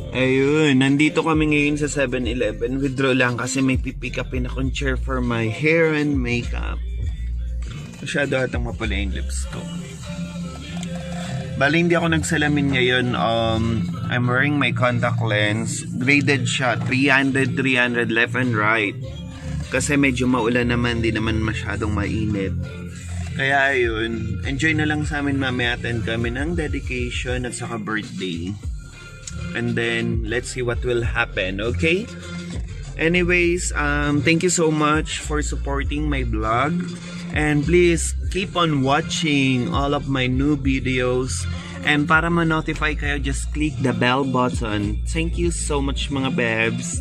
Ayun, nandito kami ngayon sa 7-Eleven. Withdraw lang kasi may pipick upin akong chair for my hair and makeup. Masyado atang mapula yung lips ko. Bali, hindi ako nagsalamin ngayon. I'm wearing my contact lens. Graded siya. 300 left and right. Kasi medyo maulan naman, di naman masyadong mainit. Kaya ayun, enjoy na lang sa amin mamaya. Attend kami ng dedication at saka birthday. And then, let's see what will happen, okay? Anyways, thank you so much for supporting my vlog. And please, keep on watching all of my new videos. And para ma-notify kayo, just click the bell button. Thank you so much mga bebs.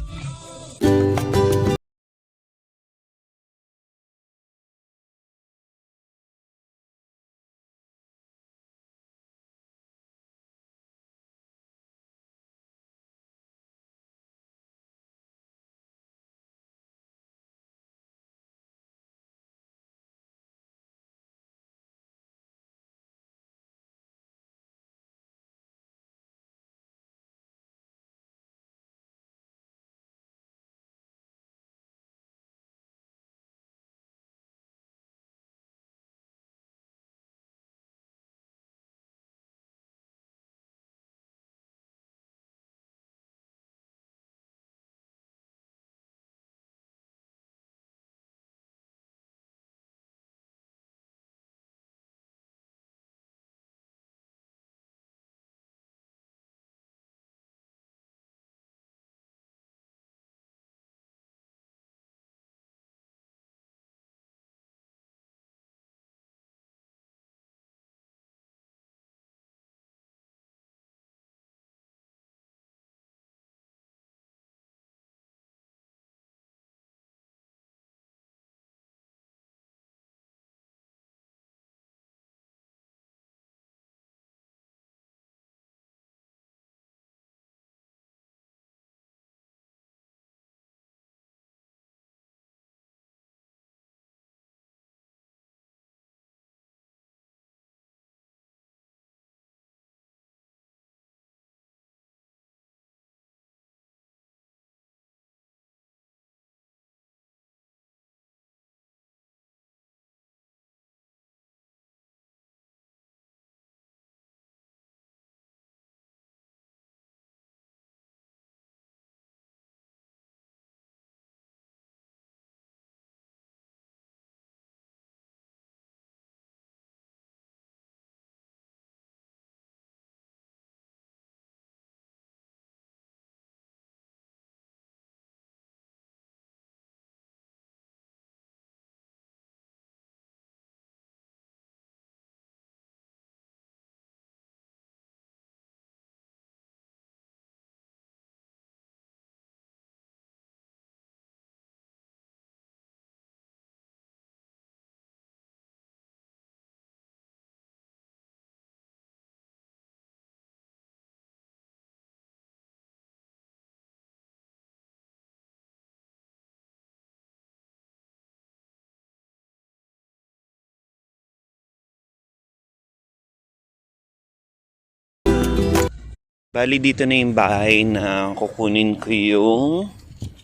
Bali, dito na yung bahay na kukunin ko yung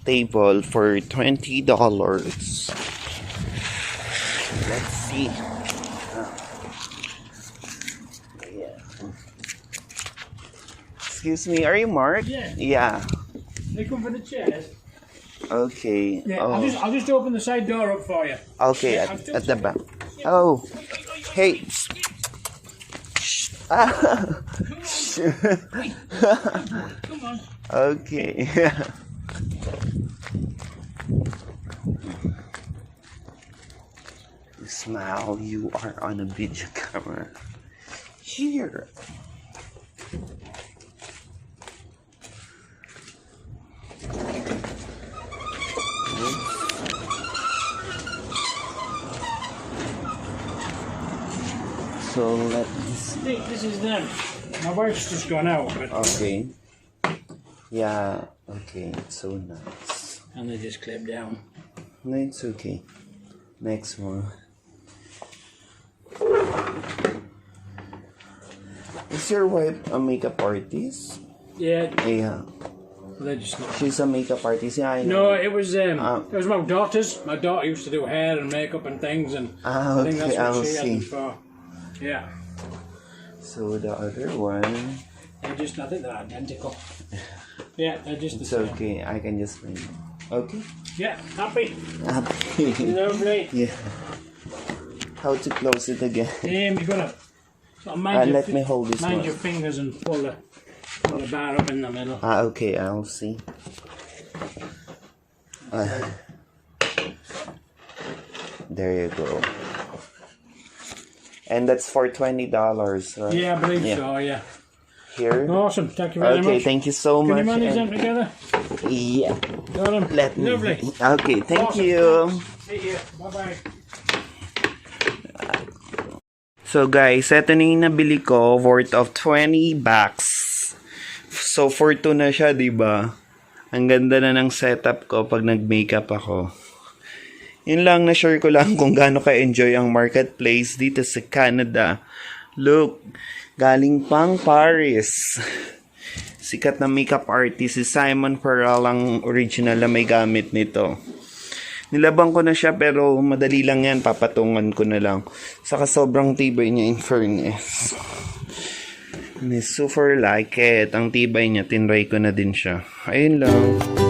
table for $20. Let's see. Excuse me, are you Mark? Yeah. Yeah. They come for the chairs. Okay. Yeah, Oh. I'll just open the side door up for you. Okay, Yeah, I'm still at the checking. back. Oh. Hey. Ah. Come on. Okay. Smile, you are on a video camera. Here. So let's. This is them. My wife's just gone out, but Okay. Yeah. Okay. It's so nice. and they just clip down. No, it's okay. Next one. Is your wife a makeup artist? Yeah, Yeah. they just not. She's a makeup artist. Yeah, I No, know. it was my daughter's. My daughter used to do hair and makeup and things, and Ah, I think that's okay, what I'll she had them see. for. Yeah, So the other one, I think they're identical. Yeah, they're just the it's same. okay. I can just find it. Okay. Yeah, happy, Happy. lovely. Yeah. How to close it again? You gotta sort of mind, Let me hold this mind one. your fingers and pull the bar up in the middle. Okay, I'll see. There you go. And that's for $20, right? Yeah, I believe Yeah. so. Yeah. Here. Awesome. Thank you very Okay, much. thank you so Can much. you manage them and- together? Yeah. Got them. Let me. Lovely. Okay, thank Awesome. you. See you. Bye bye. So guys, eto na yung nabili ko, worth of 20 bucks. So for 2 na siya, 'di ba? Ang ganda na ng setup ko pag nag-makeup ako. Yun lang, na-share ko lang kung gaano ka-enjoy ang marketplace dito sa Canada. Look, galing pang Paris. Sikat na makeup artist si Simon Farrell ang original na may gamit nito. Nilabang ko na siya pero madali lang yan, papatungan ko na lang. Saka sobrang tibay niya in fairness. Super like it. Ang tibay niya, tinry ko na din siya. Ayun lang.